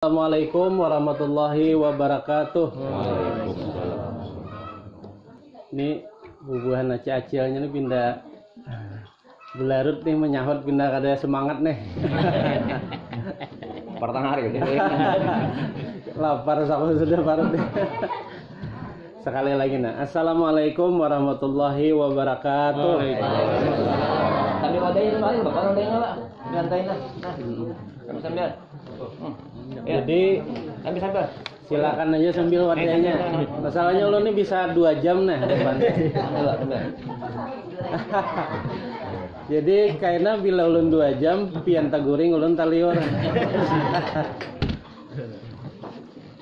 Assalamualaikum warahmatullahi wabarakatuh. Ini bubuhan acil-acilnya nih pindah belarut nih menyahut pindah kada semangat nih. Pertengah hari gitu. Lapar aku sudah parut nih. Sekali lagi nah. Assalamualaikum warahmatullahi wabarakatuh. Kami wadahin kemarin bapak nontonnya lah. Gantain lah. Kami sambil. Jadi kami sambil. silakan aja sambil wadahnya. Masalahnya ulun nih bisa 2 jam nah depan. Jadi kayaknya bila ulun 2 jam pian taguring ulun taliur.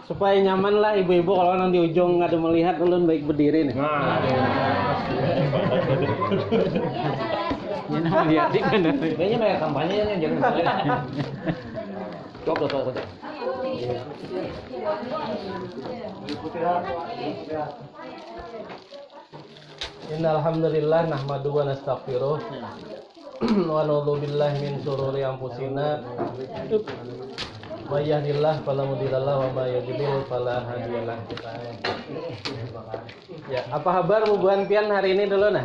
Supaya nyaman lah ibu-ibu kalau nang di ujung ada melihat ulun baik berdiri nih. Ini nama lihat di kan. Kayaknya banyak kampanye jangan. Coba. Innalhamdulillah nahmadu wa nastaghfiruh wa na'udzu billahi min syururi anfusina may yahdihillahu fala mudilla lahu wa may yudlil fala hadiyalah. Ya, apa kabar bubuhan pian hari ini dulu nah?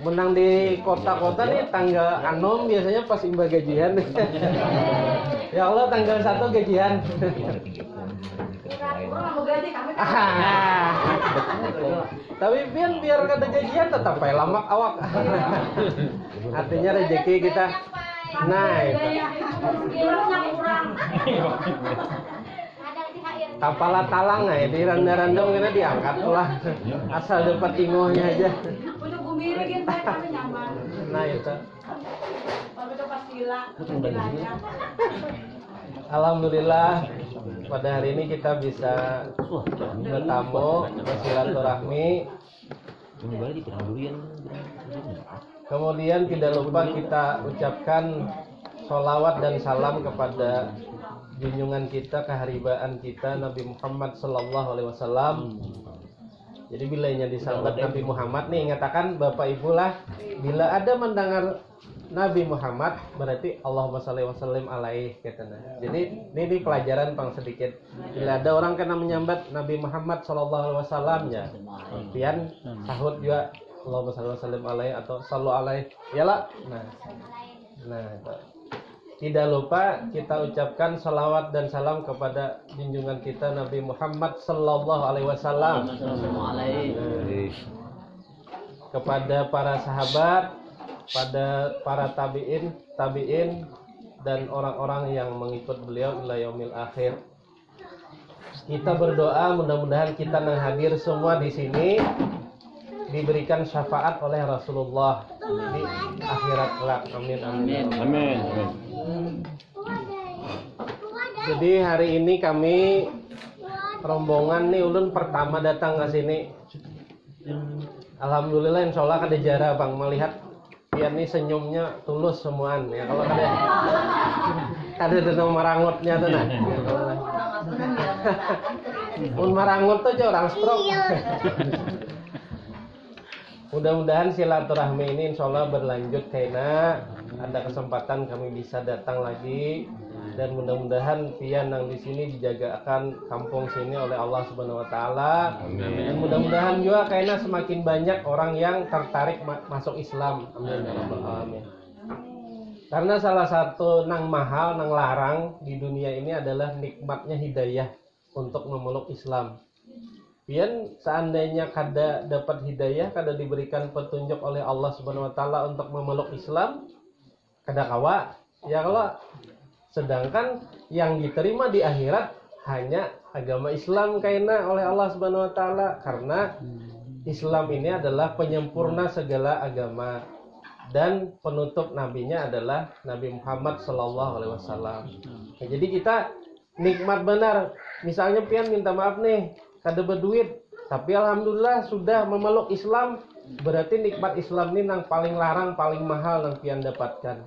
Menang di kota-kota nih tanggal 6 biasanya pas imbah gajian. Ya Allah tanggal 1 gajian. Tapi biar kata gajian tetap aja lama awak. Artinya rezeki kita naik. Kapala talang ya di random kena diangkat lah. Asal dapat tingohnya aja. Nah itu. Alhamdulillah pada hari ini kita bisa bertamu bersilaturahmi. Kemudian tidak lupa kita ucapkan sholawat dan salam kepada junjungan kita, keharibaan kita Nabi Muhammad Sallallahu Alaihi Wasallam. Jadi bilanya disambut Nabi Muhammad nih, ingatakan Bapak Ibu lah, bila ada mendengar Nabi Muhammad berarti Allahumma shalli wa sallim alaihi katanya. Jadi ini pelajaran pang sedikit. Bila ada orang kena menyambat Nabi Muhammad Sallallahu Alaihi Wasallam ya, pian sahut juga Allahumma shalli wa sallim alaihi atau sallu alaihi. Yalah. Nah. Tidak lupa kita ucapkan salawat dan salam kepada junjungan kita Nabi Muhammad Sallallahu Alaihi Wasallam. Kepada para sahabat, pada para tabiin dan orang-orang yang mengikut beliau ila yaumil akhir. Kita berdoa mudah-mudahan kita yang hadir semua di sini diberikan syafaat oleh Rasulullah di akhirat kelak. Amin. Jadi hari ini kami rombongan nih ulun pertama datang ke sini. Alhamdulillah insyaallah kada jara bang melihat dia nih senyumnya tulus semuaan ya. Kalau kada ada marangutnya tuh nah. Marangut tuh orang stroke. Mudah-mudahan silaturahmi ini insyaallah berlanjut karena ada kesempatan kami bisa datang lagi dan mudah-mudahan pian yang di sini dijagakan kampung sini oleh Allah Subhanahu wa taala. Dan mudah-mudahan juga karena semakin banyak orang yang tertarik masuk Islam. Amin ya rabbal alamin. Karena salah satu nang mahal nang larang di dunia ini adalah nikmatnya hidayah untuk memeluk Islam. Pian seandainya kada dapat hidayah, kada diberikan petunjuk oleh Allah Subhanahu wa taala untuk memeluk Islam, kada kawa. Ya kalau sedangkan yang diterima di akhirat hanya agama Islam kaina oleh Allah Subhanahu wa taala karena Islam ini adalah penyempurna segala agama dan penutup nabinya adalah Nabi Muhammad sallallahu alaihi wasallam. Nah, jadi kita nikmat benar. Misalnya pian minta maaf nih kada berduit, tapi alhamdulillah sudah memeluk Islam, berarti nikmat Islam ini yang paling larang, paling mahal yang pian dapatkan.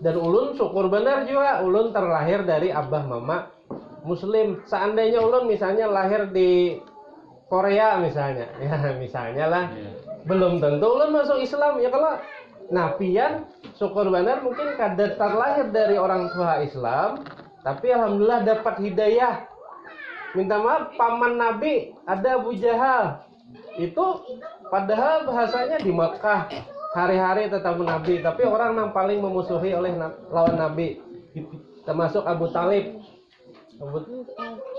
Dan ulun syukur benar juga, ulun terlahir dari abah mama Muslim. Seandainya ulun misalnya lahir di Korea misalnya, ya misalnya lah, belum tentu ulun masuk Islam. Ya kalau Nah, pian syukur benar mungkin kada terlahir dari orang tua Islam, tapi alhamdulillah dapat hidayah. Minta maaf, paman Nabi ada Abu Jahal. Itu padahal bahasanya di Mekah, hari-hari tetap Nabi, tapi orang yang paling memusuhi oleh lawan Nabi, termasuk Abu Talib.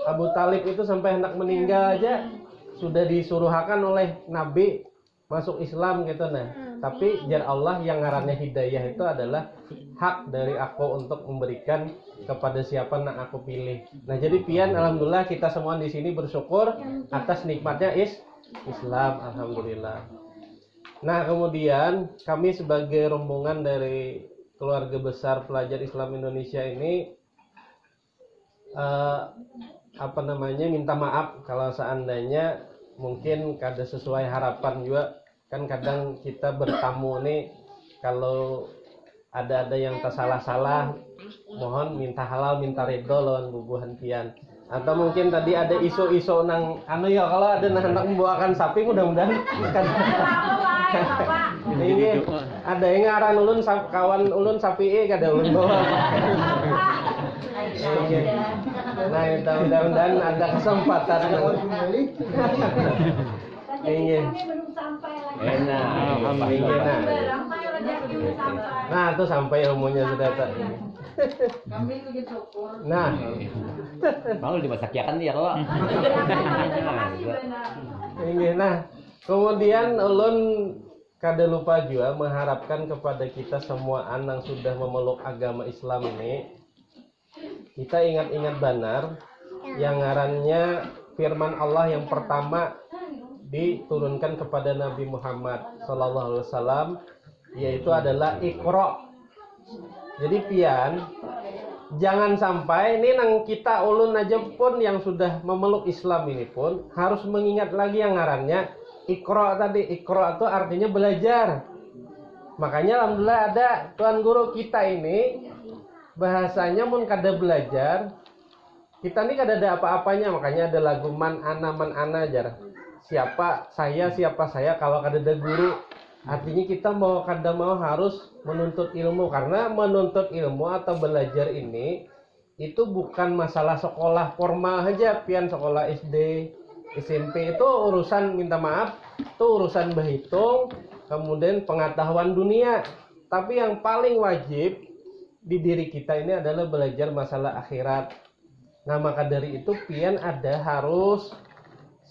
Abu Talib itu sampai hendak meninggal aja sudah disuruhkan oleh Nabi masuk Islam gitu. Nah, tapi jar Allah yang ngarannya hidayah itu adalah hak dari aku untuk memberikan kepada siapa yang aku pilih. Nah, jadi pian alhamdulillah kita semua di sini bersyukur atas nikmatnya Islam, alhamdulillah. Nah, kemudian kami sebagai rombongan dari keluarga besar pelajar Islam Indonesia ini minta maaf kalau seandainya mungkin kada sesuai harapan juga. Kan kadang kita bertamu nih, kalau ada yang tersalah-salah, mohon minta halal, minta ridho lawan bubuhan pian. Atau mungkin tadi ada isu-isu nang ya kalau ada hendak membawakan sapi, mudah-mudahan kan ini ada yang ngaran ulun kawan ulun sapi kada ulun bawa. Nah, mudah-mudahan ada kesempatan. Ingin. Nah, itu sampai ilmunya sudah tak. Nah, mau dimasakiakan dia kalau. Nah, kemudian ulun kada lupa juga mengharapkan kepada kita semua yang sudah memeluk agama Islam ini, kita ingat-ingat benar yang ngarannya firman Allah yang pertama diturunkan kepada Nabi Muhammad SAW, yaitu adalah Iqra. Jadi pian jangan sampai ini nang kita ulun aja pun yang sudah memeluk Islam ini pun harus mengingat lagi yang ngarannya Iqra tadi. Iqra itu artinya belajar. Makanya alhamdulillah ada tuan guru kita ini bahasanya mun kada belajar, kita ini kada ada apa-apanya. Makanya ada lagu man ana jar. Siapa saya kalau kada ada guru. Artinya kita mau kada mau harus menuntut ilmu, karena menuntut ilmu atau belajar ini itu bukan masalah sekolah formal aja, pian sekolah SD, SMP itu urusan minta maaf, itu urusan berhitung, kemudian pengetahuan dunia. Tapi yang paling wajib di diri kita ini adalah belajar masalah akhirat. Nah, maka dari itu pian ada harus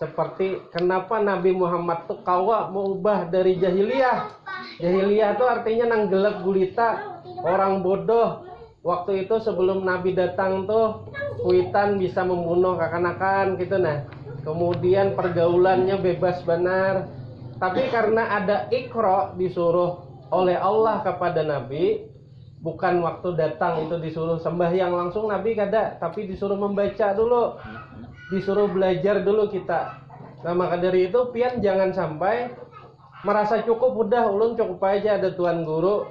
seperti kenapa Nabi Muhammad tuh kawa mau ubah dari jahiliyah. Jahiliyah itu artinya nang gelap gulita, orang bodoh. Waktu itu sebelum Nabi datang tuh kuitan bisa membunuh kekanakan gitu. Nah, kemudian pergaulannya bebas benar. Tapi karena ada Iqra disuruh oleh Allah kepada Nabi, bukan waktu datang itu disuruh sembahyang langsung Nabi kada, tapi disuruh membaca dulu, disuruh belajar dulu kita. Nah, maka dari itu pian jangan sampai merasa cukup, udah ulun cukup aja ada tuan guru,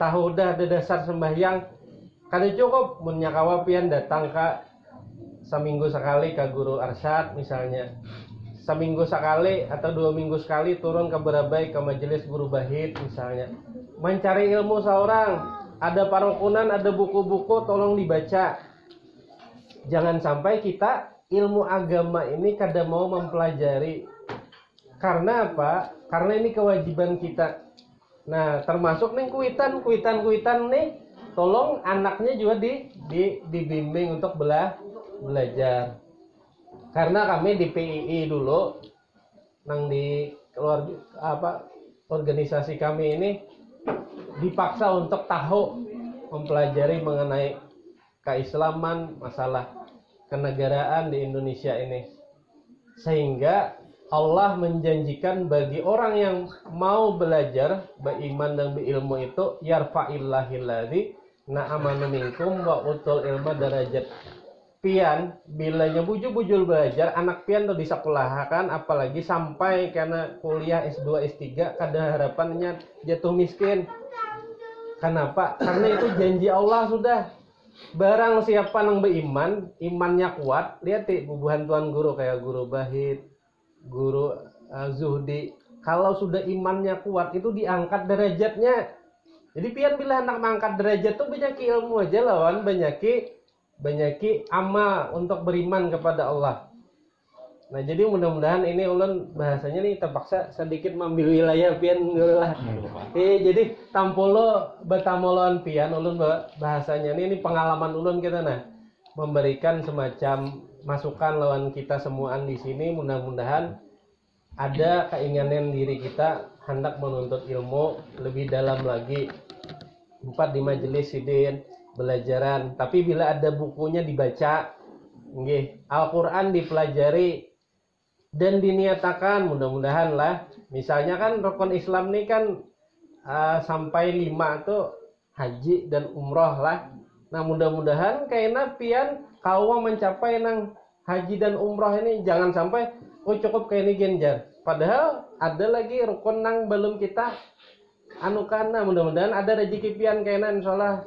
tahu udah ada dasar sembahyang, kada cukup. Munnya kawa pian datang ke seminggu sekali ke guru arsyad misalnya, seminggu sekali atau 2 minggu sekali turun ke Berabai ke majelis guru bahid misalnya, mencari ilmu seorang. Ada parukunan, ada buku-buku, tolong dibaca. Jangan sampai kita ilmu agama ini kada mau mempelajari. Karena apa? Karena ini kewajiban kita. Nah, termasuk nih kuitan nih, tolong anaknya juga dibimbing untuk belajar. Karena kami di PII dulu, nang di keluarga organisasi kami ini dipaksa untuk tahu mempelajari mengenai keislaman, masalah kenegaraan di Indonesia ini, sehingga Allah menjanjikan bagi orang yang mau belajar, beriman dan berilmu itu yarfa'illahilladzi na'amanu minkum wa utul ilma darajat. Pian bilanya bujul belajar, anak pian tuh disekolahkan, apalagi sampai karena kuliah S2 S3 kada harapannya jatuh miskin. Kenapa? Karena itu janji Allah sudah. Barang siapa yang beriman, imannya kuat, lihat bubuhan tuan guru kayak guru Bahid, guru Zuhdi, kalau sudah imannya kuat itu diangkat derajatnya. Jadi pian bila hendak mengangkat derajat tuh banyak ilmu aja lawan banyak amal untuk beriman kepada Allah. Nah jadi mudah-mudahan ini ulun bahasanya nih terpaksa sedikit mengambil wilayah pian lah. Jadi tampulo betamoloan pian ulun bahasanya ini pengalaman ulun kita nah memberikan semacam masukan lawan kita semuaan di sini. Mudah-mudahan ada keinginan diri kita hendak menuntut ilmu lebih dalam lagi. 4 di majelis sidin belajaran. Tapi bila ada bukunya dibaca, nggih, Al-Qur'an dipelajari dan diniatakan mudah-mudahan lah. Misalnya kan rukun Islam ini kan sampai 5 tuh haji dan umroh lah. Nah mudah-mudahan kayaknya pian kalau mencapai nang haji dan umroh ini jangan sampai cukup kayak ini genjar. Padahal ada lagi rukun nang belum kita karena mudah-mudahan ada rezeki pian kayaknya insyaallah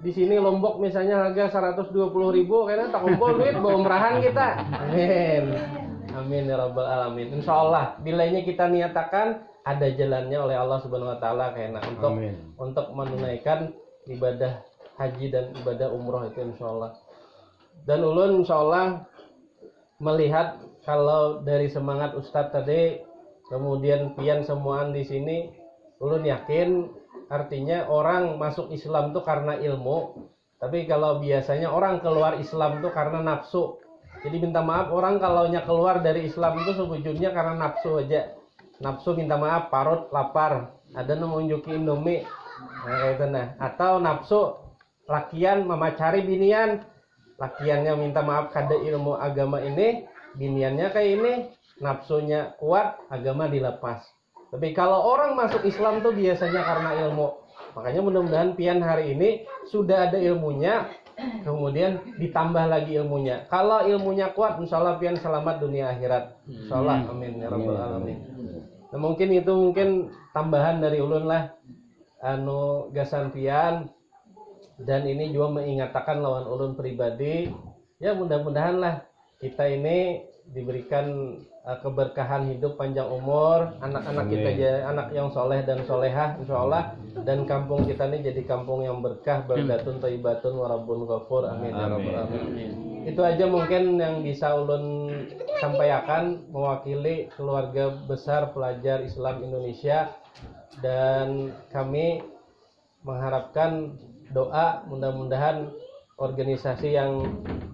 di sini Lombok misalnya harga 120.000 kayaknya tak kumpul duit bawa umrahan kita. Amin. Amin ya rabbal alamin. Insyaallah bila ini kita niatakan ada jalannya oleh Allah Subhanahu wa taala kayaknya untuk menunaikan ibadah haji dan ibadah umroh itu insyaallah. Dan ulun insyaallah melihat kalau dari semangat Ustadz tadi kemudian pian semuaan di sini ulun yakin artinya orang masuk Islam tuh karena ilmu. Tapi kalau biasanya orang keluar Islam tuh karena nafsu. Jadi minta maaf orang kalau keluar dari Islam itu sebujurnya karena nafsu aja. Nafsu minta maaf parut lapar. Ada nunjuki Indomie. Nah, kayak itu nah. Atau nafsu lakian memacari binian. Lakiannya minta maaf kada ilmu agama ini, biniannya kayak ini, nafsunya kuat, agama dilepas. Tapi kalau orang masuk Islam tuh biasanya karena ilmu. Makanya mudah-mudahan pian hari ini sudah ada ilmunya, kemudian ditambah lagi ilmunya. Kalau ilmunya kuat, insyaallah pian selamat dunia akhirat. Insyaallah, amin ya rabbal alamin. Nah, mungkin itu tambahan dari ulun lah, gasan pian. Dan ini juga mengingatkan lawan ulun pribadi. Ya mudah-mudahan lah kita ini diberikan keberkahan hidup panjang umur, anak-anak kita jadi anak yang soleh dan solehah insyaallah, dan kampung kita ini jadi kampung yang berkah, berdatun thayyibatun warabbun ghafur, amin ya rabbal alamin. Itu aja mungkin yang bisa ulun sampaikan mewakili keluarga besar pelajar Islam Indonesia, dan kami mengharapkan doa mudah-mudahan organisasi yang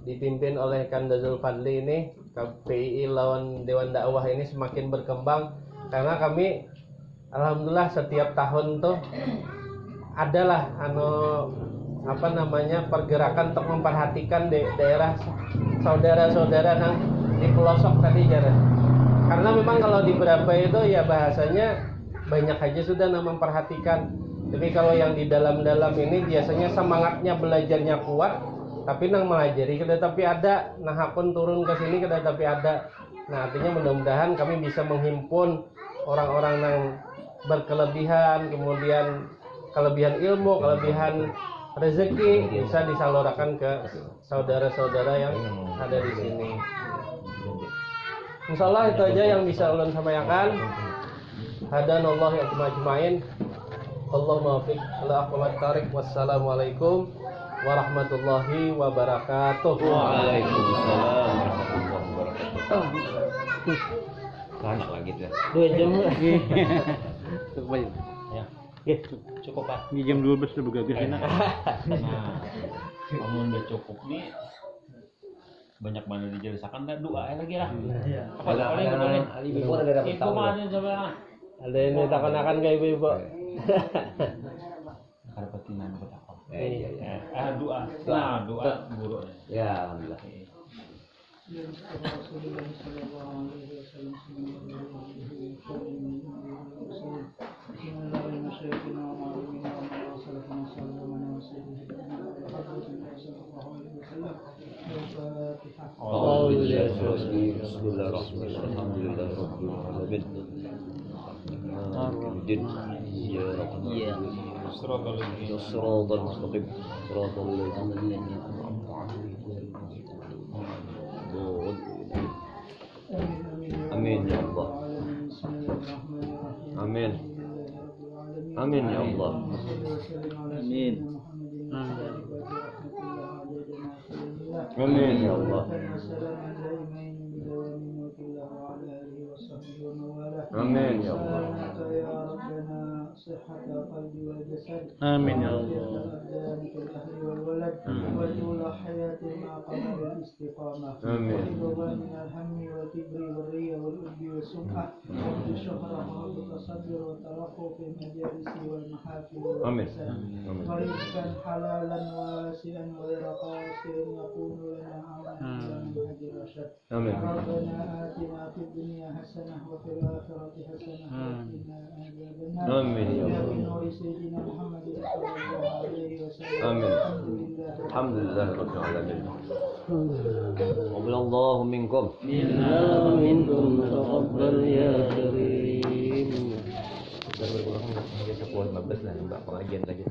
dipimpin oleh Kandazul Fadli ini, KPI lawan Dewan Dakwah ini semakin berkembang, karena kami alhamdulillah setiap tahun tuh adalah pergerakan untuk memperhatikan daerah saudara-saudara yang di pelosok tadi jalan. Karena memang kalau di berapa itu ya bahasanya banyak aja sudah memperhatikan. Tapi kalau yang di dalam-dalam ini biasanya semangatnya belajarnya kuat, tapi nang melajari kada tapi ada, nah hakun turun ke sini kada tapi ada. Nah artinya mudah-mudahan kami bisa menghimpun orang-orang yang berkelebihan, kemudian kelebihan ilmu, kelebihan rezeki bisa disalurkan ke saudara-saudara yang ada di sini. Insyaallah itu aja yang bisa ulun sampaikan. Hadanallahu ya ajmain. Allahumma fiq ala aqwat tarik. Wassalamualaikum warahmatullahi wabarakatuh. Waalaikumsalam warahmatullahi wabarakatuh. Banyak lagi tuh. 2 jam lagi. Cukup aja. Ya. Cukup Pak. Ini jam 12 udah begagas enak. Nah, namun udah cukup nih. Banyak mana dijelasakan dan doa lagi lah. Iya. Apa paling ibu ada dapat tahu. Ada ini takkan ke ibu-ibu. Karpetinan kita. Iya. Doa. Nah, doa buruk. Ya, alhamdulillah. Amin ya Allah. Amin. Amin. Amin ya Allah. Amin. Amin ya Allah. Amin ya Allah. Amin ya Allah. Amin. Amin. ورزقا حلالا واسعا غير قاسر يكون لنا عونا من هدي الرشد. Amin. ربنا آتنا في الدنيا حسنة وفي الآخرة حسنة وقنا عذاب النار. آمين يا رب. بنور سيدنا محمد صلى الله عليه وسلم. آمين. الحمد لله. الحمد لله رب العالمين. قبل الله منكم. Minna minkum taqabbal ya karim. Kita berkurang biasa 15 lah, Mbak pengajian lagi.